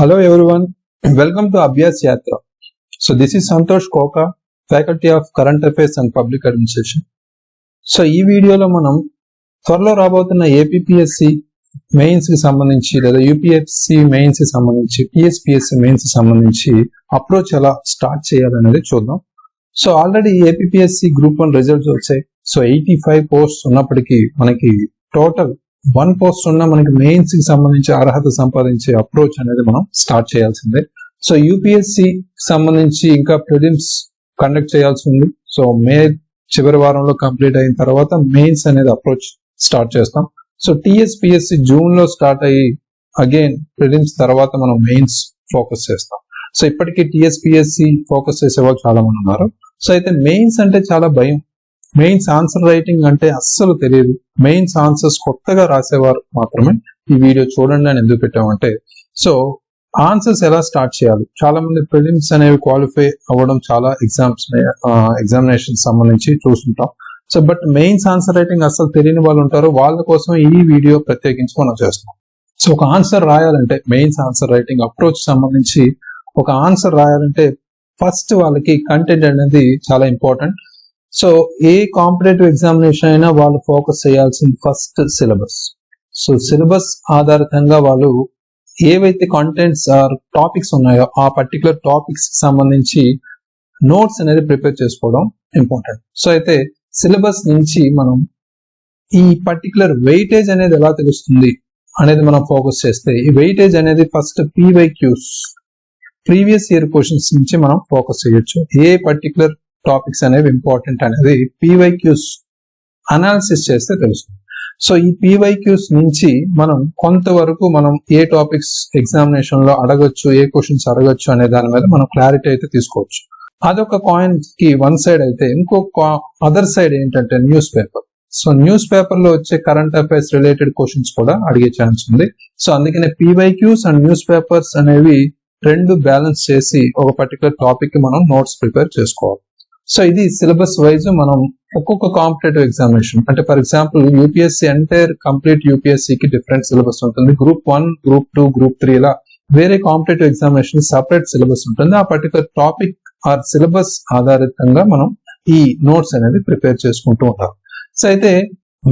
Hello everyone, welcome to Abhyas Yatra. So this is Santosh Koka, Faculty of Current Affairs and Public Administration. So ఈ వీడియోలో మనం త్వరలో రాబోతున్న APPSC mains కి సంబంధించి లేదా యూపీఎస్సి మెయిన్స్ కి సంబంధించి టీఎస్పీఎస్సి మెయిన్స్ కి సంబంధించి అప్రోచ్ ఎలా స్టార్ట్ చేయాలనేది చూద్దాం. So already APPSC group 1 results వచ్చాయి. సో 85 పోస్ట్స్ ఉన్నప్పటికీ మనకి టోటల్ 1 పోస్ట్ ఉన్న మనకి మెయిన్స్ కి సంబంధించి అర్హత సంపాదించే అప్రోచ్ అనేది మనం స్టార్ట్ చేయాల్సిందే. సో యూపీఎస్సి సంబంధించి ఇంకా ప్రిలిమ్స్ కండక్ట్ చేయాల్సి ఉంది. సో మే చివరి వారంలో కంప్లీట్ అయిన తర్వాత మెయిన్స్ అనేది అప్రోచ్ స్టార్ట్ చేస్తాం. సో టీఎస్పీఎస్సి జూన్ లో స్టార్ట్ అయ్యి అగైన్ ప్రిలిమ్స్ తర్వాత మనం మెయిన్స్ ఫోకస్ చేస్తాం. సో ఇప్పటికీ టీఎస్పీఎస్సి ఫోకస్ చేసే వాళ్ళు చాలా మంది ఉన్నారు. సో అయితే మెయిన్స్ అంటే చాలా భయం. మెయిన్స్ ఆన్సర్ రైటింగ్ అంటే అస్సలు తెలియదు. మెయిన్స్ ఆన్సర్స్ కొత్తగా రాసేవారు మాత్రమే ఈ వీడియో చూడండి అని ఎందుకు పెట్టామంటే, సో ఆన్సర్స్ ఎలా స్టార్ట్ చేయాలి. చాలా మంది ప్రిలిమ్స్ అనేవి క్వాలిఫై అవ్వడం చాలా ఎగ్జామినేషన్ సంబంధించి చూస్తుంటాం. So but mains answer writing అస్సలు తెలియని వాళ్ళు ఉంటారు. వాళ్ళ కోసం ఈ వీడియో ప్రత్యేకించి మనం చేస్తాం. సో ఒక ఆన్సర్ రాయాలంటే మెయిన్స్ ఆన్సర్ రైటింగ్ అప్రోచ్ సంబంధించి ఒక ఆన్సర్ రాయాలంటే ఫస్ట్ వాళ్ళకి కంటెంట్ అనేది చాలా ఇంపార్టెంట్. సో ఏ కాంపిటేటివ్ ఎగ్జామినేషన్ అయినా వాళ్ళు ఫోకస్ చేయాల్సింది ఫస్ట్ సిలబస్. సో సిలబస్ ఆధారితంగా వాళ్ళు ఏవైతే కంటెంట్స్ ఆర్ టాపిక్స్ ఉన్నాయో ఆ పర్టికులర్ టాపిక్స్ సంబంధించి నోట్స్ అనేది ప్రిపేర్ చేసుకోవడం ఇంపార్టెంట్. సో అయితే సిలబస్ నుంచి మనం ఈ పర్టికులర్ వెయిటేజ్ అనేది ఎలా తెలుస్తుంది అనేది మనం ఫోకస్ చేస్తే, ఈ వెయిటేజ్ అనేది first PYQs previous year questions నుంచి మనం ఫోకస్ చేయొచ్చు. ఏ పర్టికులర్ టాపిక్స్ అనేవి ఇంపార్టెంట్ అనేది పీవైక్యూస్ అనాలిసిస్ చేస్తే తెలుస్తుంది. సో ఈ పీవైక్యూస్ నుంచి మనం కొంతవరకు మనం ఏ టాపిక్స్ ఎగ్జామినేషన్ లో అడగొచ్చు, ఏ క్వశ్చన్స్ అడగొచ్చు అనే దాని మీద మనం క్లారిటీ అయితే తీసుకోవచ్చు. అదొక కాయిన్ కి వన్ సైడ్ అయితే, ఇంకొక అదర్ సైడ్ ఏంటంటే news paper. So news paper లో వచ్చే కరెంట్ అఫైర్స్ రిలేటెడ్ క్వశ్చన్స్ కూడా అడిగే ఛాన్స్ ఉంది. సో అందుకనే పీవైక్యూస్ అండ్ న్యూస్ పేపర్స్ అనేవి రెండు బ్యాలెన్స్ చేసి ఒక పర్టికులర్ టాపిక్ కి మనం నోట్స్ ప్రిపేర్ చేసుకోవాలి. సో ఇది సిలబస్ వైజ్ మనం ఒక్కొక్క కాంపిటేటివ్ ఎగ్జామినేషన్ అంటే for example UPSC entire complete యూపీఎస్సీకి డిఫరెంట్ సిలబస్ ఉంటుంది. గ్రూప్ 1, గ్రూప్ 2, గ్రూప్ 3 ఇలా వేరే కాంపిటేటివ్ ఎగ్జామినేషన్ సపరేట్ సిలబస్ ఉంటుంది. ఆ పర్టికులర్ టాపిక్ ఆర్ సిలబస్ ఆధారితంగా మనం ఈ నోట్స్ అనేది ప్రిపేర్ చేసుకుంటూ ఉంటాం. సో అయితే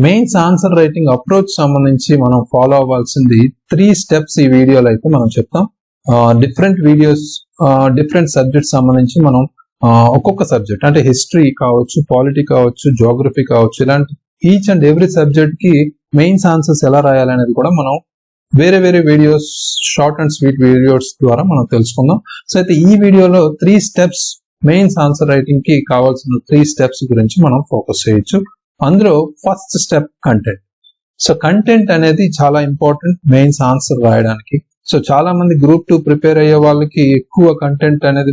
మెయిన్స్ ఆన్సర్ రైటింగ్ అప్రోచ్ సంబంధించి మనం ఫాలో అవ్వాల్సింది 3 స్టెప్స్ ఈ వీడియోలో అయితే మనం చెప్తాం. డిఫరెంట్ వీడియోస్ డిఫరెంట్ సబ్జెక్ట్స్ సంబంధించి మనం ఒక్కొక్క సబ్జెక్ట్ అంటే హిస్టరీ కావచ్చు, పాలిటీ కావచ్చు, జోగ్రఫీ కావచ్చు, ఇలాంటి ఈచ్ అండ్ ఎవ్రీ సబ్జెక్ట్ కి మెయిన్స్ ఆన్సర్స్ ఎలా రాయాలనేది కూడా మనం వేరే వేరే videos, short and sweet videos ద్వారా మనం తెలుసుకుందాం. సో అయితే ఈ వీడియోలో 3 స్టెప్స్ మెయిన్స్ ఆన్సర్ రైటింగ్ కి కావాల్సిన 3 స్టెప్స్ గురించి మనం ఫోకస్ చేయొచ్చు. అందులో first step content. So content అనేది చాలా ఇంపార్టెంట్ మెయిన్స్ ఆన్సర్ రాయడానికి. సో చాలా మంది గ్రూప్ 2 ప్రిపేర్ అయ్యే వాళ్ళకి ఎక్కువ కంటెంట్ అనేది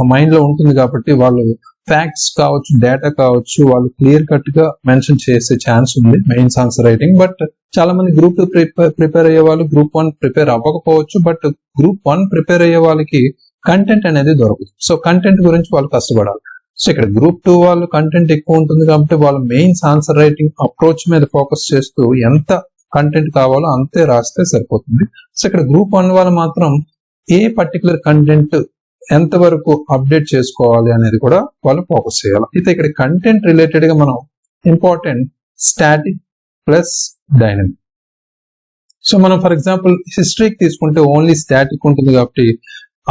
మైండ్ లో ఉంటుంది కాబట్టి వాళ్ళు ఫ్యాక్ట్స్ కావచ్చు, డేటా కావచ్చు, వాళ్ళు క్లియర్ కట్ గా మెన్షన్ చేసే ఛాన్స్ ఉంది మెయిన్స్ ఆన్సర్ రైటింగ్. బట్ చాలా మంది గ్రూప్ 2 ప్రిపేర్ అయ్యే వాళ్ళు గ్రూప్ 1 ప్రిపేర్ అవ్వకపోవచ్చు. బట్ గ్రూప్ 1 ప్రిపేర్ అయ్యే వాళ్ళకి కంటెంట్ అనేది దొరకదు. సో కంటెంట్ గురించి వాళ్ళు కష్టపడాలి. సో ఇక్కడ గ్రూప్ 2 వాళ్ళు కంటెంట్ ఎక్కువ ఉంటుంది కాబట్టి వాళ్ళు మెయిన్స్ ఆన్సర్ రైటింగ్ అప్రోచ్ మీద ఫోకస్ చేస్తూ ఎంత కంటెంట్ కావాలో అంతే రాస్తే సరిపోతుంది. సో ఇక్కడ గ్రూప్ 1 వాళ్ళు మాత్రం ఏ పర్టికులర్ కంటెంట్ ఎంతవరకు అప్డేట్ చేసుకోవాలి అనేది కూడా వాళ్ళు ఫోకస్ చేయాలి. అయితే ఇక్కడ కంటెంట్ రిలేటెడ్ గా మనం important static plus dynamic. So మనం ఫర్ ఎగ్జాంపుల్ హిస్టరీకి తీసుకుంటే ఓన్లీ స్టాటిక్ ఉంటుంది కాబట్టి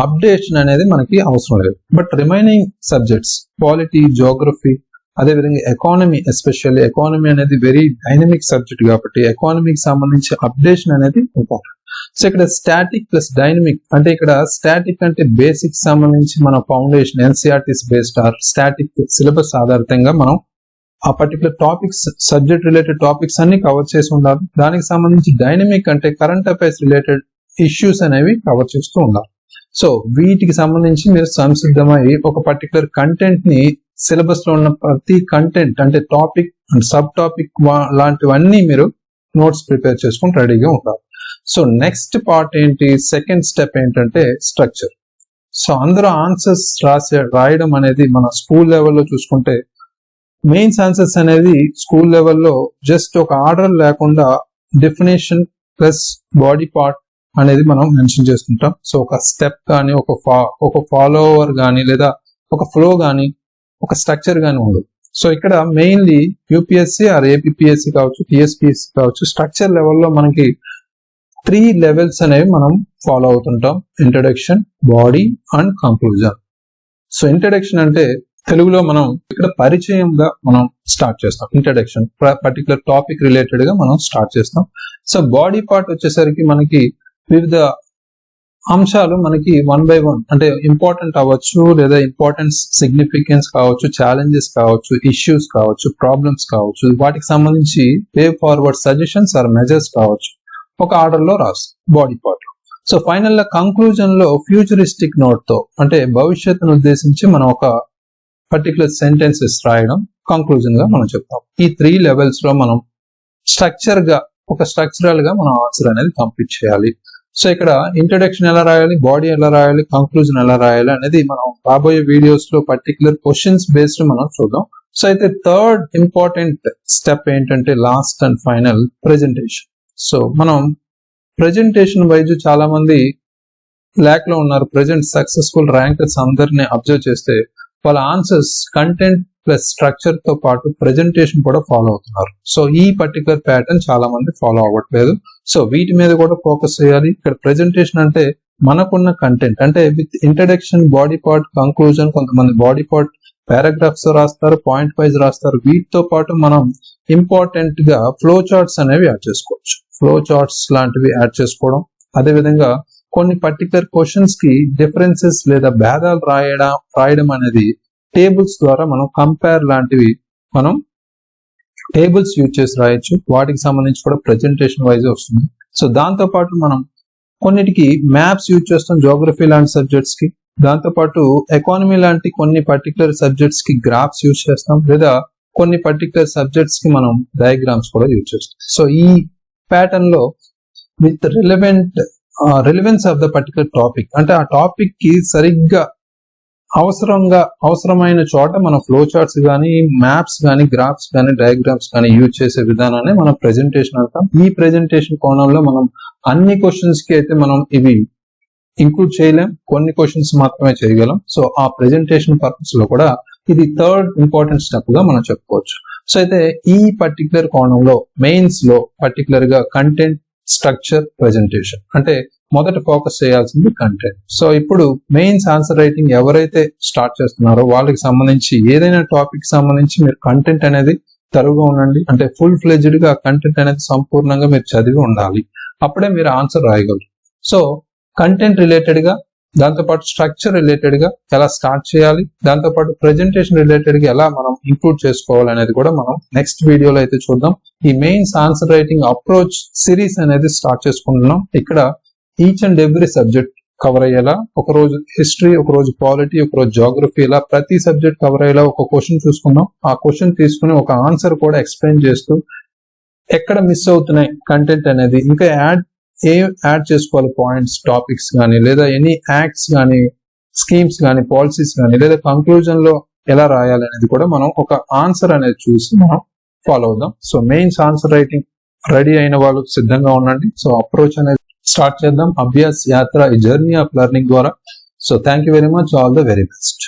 అప్డేషన్ అనేది మనకి అవసరం లేదు. But remaining subjects polity, geography, అదేవిధంగా ఎకానమీ, ఎస్పెషల్లీ ఎకానమీ అనేది వెరీ డైనమిక్ సబ్జెక్ట్ కాబట్టి ఎకానమీకి సంబంధించి అప్డేషన్ అనేది ఇంపార్టెంట్. సో ఇక్కడ స్టాటిక్ ప్లస్ డైనమిక్ అంటే ఇక్కడ స్టాటిక్ అంటే బేసిక్ సంబంధించి మన foundation NCERTs based or static syllabus ఆధారితంగా మనం ఆ particular topics subject related topics అన్ని కవర్ చేసి ఉండాలి. దానికి సంబంధించి డైనమిక్ అంటే కరెంట్ అఫైర్స్ రిలేటెడ్ ఇష్యూస్ అనేవి కవర్ చేస్తూ ఉండాలి. సో వీటికి సంబంధించి మీరు సంసిద్ధమై ఒక పర్టికులర్ కంటెంట్ ని సిలబస్ లో ఉన్న ప్రతి కంటెంట్ అంటే టాపిక్ అండ్ సబ్ టాపిక్ లాంటివన్నీ మీరు నోట్స్ ప్రిపేర్ చేసుకుని రెడీగా ఉంటారు. సో నెక్స్ట్ పార్ట్ ఏంటి, సెకండ్ స్టెప్ ఏంటంటే స్ట్రక్చర్. సో అందరూ ఆన్సర్స్ రాయడం అనేది మన స్కూల్ లెవెల్లో చూసుకుంటే మెయిన్స్ ఆన్సర్స్ అనేది స్కూల్ లెవెల్లో జస్ట్ ఒక ఆర్డర్ లేకుండా డెఫినేషన్ ప్లస్ బాడీ పార్ట్ అనేది మనం మెన్షన్ చేస్తుంటాం. సో ఒక స్టెప్ కానీ ఒక ఫాలోవర్ కానీ లేదా ఒక ఫ్లో కానీ ఒక స్ట్రక్చర్ కానీ ఉండదు. సో ఇక్కడ మెయిన్లీ యూపీఎస్సీ ఆర్ ఏపీఎస్సీ కావచ్చు, టీఎస్పీఎస్సీ కావచ్చు, స్ట్రక్చర్ లెవెల్లో మనకి 3 లెవెల్స్ అనేవి మనం ఫాలో అవుతుంటాం: introduction, body and conclusion. So introduction అంటే తెలుగులో మనం ఇక్కడ పరిచయంగా మనం స్టార్ట్ చేస్తాం. ఇంట్రడక్షన్ పర్టికులర్ టాపిక్ రిలేటెడ్ గా మనం స్టార్ట్ చేస్తాం. సో బాడీ పార్ట్ వచ్చేసరికి మనకి వివిధ అంశాలు మనకి 1 by 1 అంటే ఇంపార్టెంట్ అవ్వచ్చు, లేదా ఇంపార్టెన్స్ సిగ్నిఫికెన్స్ కావచ్చు, ఛాలెంజెస్ కావచ్చు, ఇష్యూస్ కావచ్చు, ప్రాబ్లమ్స్ కావచ్చు, వాటికి సంబంధించి way forward suggestions or measures కావచ్చు, ఒక ఆర్డర్ లో రాస్తాం బాడీ పార్ట్ లో. సో ఫైనల్ గా కంక్లూజన్ లో ఫ్యూచరిస్టిక్ నోట్ తో అంటే భవిష్యత్తును ఉద్దేశించి మనం ఒక పర్టికులర్ సెంటెన్సెస్ రాయడం కంక్లూజన్ గా మనం చెప్తాం. ఈ 3 లెవెల్స్ లో మనం స్ట్రక్చరల్ గా మనం ఆన్సర్ అనేది కంప్లీట్ చేయాలి. సో ఇక్కడ ఇంట్రడక్షన్ ఎలా రాయాలి, బాడీ ఎలా రాయాలి, కంక్లూజన్ ఎలా రాయాలి అనేది మనం రాబోయే వీడియోస్ లో పర్టికులర్ క్వశ్చన్స్ బేస్డ్ మనం చూద్దాం. సో అయితే థర్డ్ ఇంపార్టెంట్ స్టెప్ ఏంటంటే last and final presentation. So మనం ప్రెజెంటేషన్ వైజ్ చాలా మంది ల్యాక్ లో ఉన్నారు. ప్రెజెంట్ సక్సెస్ఫుల్ ర్యాంకర్స్ అందరిని అబ్జర్వ్ చేస్తే వాళ్ళ ఆన్సర్స్ కంటెంట్ ప్లస్ స్ట్రక్చర్ తో పాటు ప్రెజెంటేషన్ కూడా ఫాలో అవుతున్నారు. సో ఈ పర్టికులర్ ప్యాటర్న్ చాలా మంది ఫాలో అవ్వట్లేదు. సో వీటి మీద కూడా ఫోకస్ చేయాలి. ఇక్కడ ప్రెజెంటేషన్ అంటే మనకున్న కంటెంట్ అంటే with introduction, body part, conclusion, కొంతమంది బాడీ పార్ట్ పారాగ్రాఫ్స్ రాస్తారు, పాయింట్ వైజ్ రాస్తారు. వీటితో పాటు మనం ఇంపార్టెంట్ గా ఫ్లో చార్ట్స్ అనేవి యాడ్ చేసుకోవచ్చు. ఫ్లో చార్ట్స్ లాంటివి యాడ్ చేసుకోవడం, అదేవిధంగా కొన్ని పర్టికులర్ క్వశ్చన్స్ కి డిఫరెన్సెస్ లేదా భేదాలు రాయడం అనేది టేబుల్స్ ద్వారా మనం కంపేర్ లాంటివి మనం టేబుల్స్ యూజ్ చేసి రాయొచ్చు. వాటికి సంబంధించి కూడా ప్రెజెంటేషన్ వైజ్ వస్తుంది. సో దాంతో పాటు మనం కొన్నిటికి మ్యాప్స్ యూజ్ చేస్తాం, జోగ్రఫీ లాంటి సబ్జెక్ట్స్ కి. దాంతో పాటు ఎకానమీ లాంటి కొన్ని పర్టికులర్ సబ్జెక్ట్స్ కి గ్రాఫ్స్ యూజ్ చేస్తాం, లేదా కొన్ని పర్టికులర్ సబ్జెక్ట్స్ కి మనం డయాగ్రామ్స్ కూడా యూజ్ చేస్తాం. సో ఈ ప్యాటర్న్ లో with relevance of the particular topic అంటే ఆ టాపిక్ కి సరిగ్గా అవసరమైన చోట మనం ఫ్లో చార్ట్స్ కానీ, మ్యాప్స్ కానీ, గ్రాఫ్స్ కానీ, డయాగ్రామ్స్ కానీ యూజ్ చేసే విధానాన్ని మనం ప్రెజెంటేషన్ అంటాం. ఈ ప్రెజెంటేషన్ కోణంలో మనం అన్ని క్వశ్చన్స్ కి అయితే మనం ఇవి ఇంక్లూడ్ చేయలేం, కొన్ని క్వశ్చన్స్ మాత్రమే చేయగలం. సో ఆ ప్రెజెంటేషన్ పర్పస్ లో కూడా ఇది థర్డ్ ఇంపార్టెంట్ స్టెప్ గా మనం చెప్పుకోవచ్చు. సో అయితే ఈ పర్టికులర్ కోణంలో మెయిన్స్ లో పర్టికులర్ గా కంటెంట్, స్ట్రక్చర్, ప్రెజెంటేషన్ అంటే మొదట ఫోకస్ చేయాల్సింది కంటెంట్. సో ఇప్పుడు మెయిన్స్ ఆన్సర్ రైటింగ్ ఎవరైతే స్టార్ట్ చేస్తున్నారో వాళ్ళకి సంబంధించి ఏదైనా టాపిక్ సంబంధించి మీరు కంటెంట్ అనేది తరువుగా ఉండండి. అంటే ఫుల్ ఫ్లెడ్జ్డ్ గా కంటెంట్ అనేది సంపూర్ణంగా మీరు చదివి ఉండాలి. అప్పుడే మీరు ఆన్సర్ రాయగలరు. సో కంటెంట్ రిలేటెడ్ గా, దాంతోపాటు స్ట్రక్చర్ రిలేటెడ్ గా ఎలా స్టార్ట్ చేయాలి, దాంతోపాటు ప్రెజెంటేషన్ రిలేటెడ్ గా ఎలా మనం ఇంక్లూడ్ చేసుకోవాలి అనేది కూడా మనం నెక్స్ట్ వీడియోలో అయితే చూద్దాం. ఈ mains answer writing approach series అనేది స్టార్ట్ చేసుకుంటున్నాం. ఇక్కడ each and every subject cover అయ్యేలా, ఒక రోజు హిస్టరీ, ఒక రోజు పాలిటీ, ఒక రోజు జాగ్రఫీ, ఇలా ప్రతి సబ్జెక్ట్ కవర్ అయ్యేలా ఒక క్వశ్చన్ చూసుకుందాం. ఆ క్వశ్చన్ తీసుకుని ఒక ఆన్సర్ కూడా ఎక్స్ప్లెయిన్ చేస్తూ ఎక్కడ మిస్ అవుతున్నాయి కంటెంట్ అనేది, ఇంకా యాడ్ చేసుకోవాలి పాయింట్స్, టాపిక్స్ కానీ, లేదా ఎనీ యాక్ట్స్ కానీ, స్కీమ్స్ కానీ, పాలసీస్ కానీ, లేదా కంక్లూజన్ లో ఎలా రాయాలి అనేది కూడా మనం ఒక ఆన్సర్ అనేది చూసి మనం ఫాలో అవుదాం. So mains answer writing ready అయిన వాళ్ళు సిద్ధంగా ఉండండి. సో అప్రోచ్ అనేది స్టార్ట్ చేద్దాం. అభ్యాస్ యాత్ర, ఈ జర్నీ ఆఫ్ లెర్నింగ్ ద్వారా. So thank you very much, all the very best.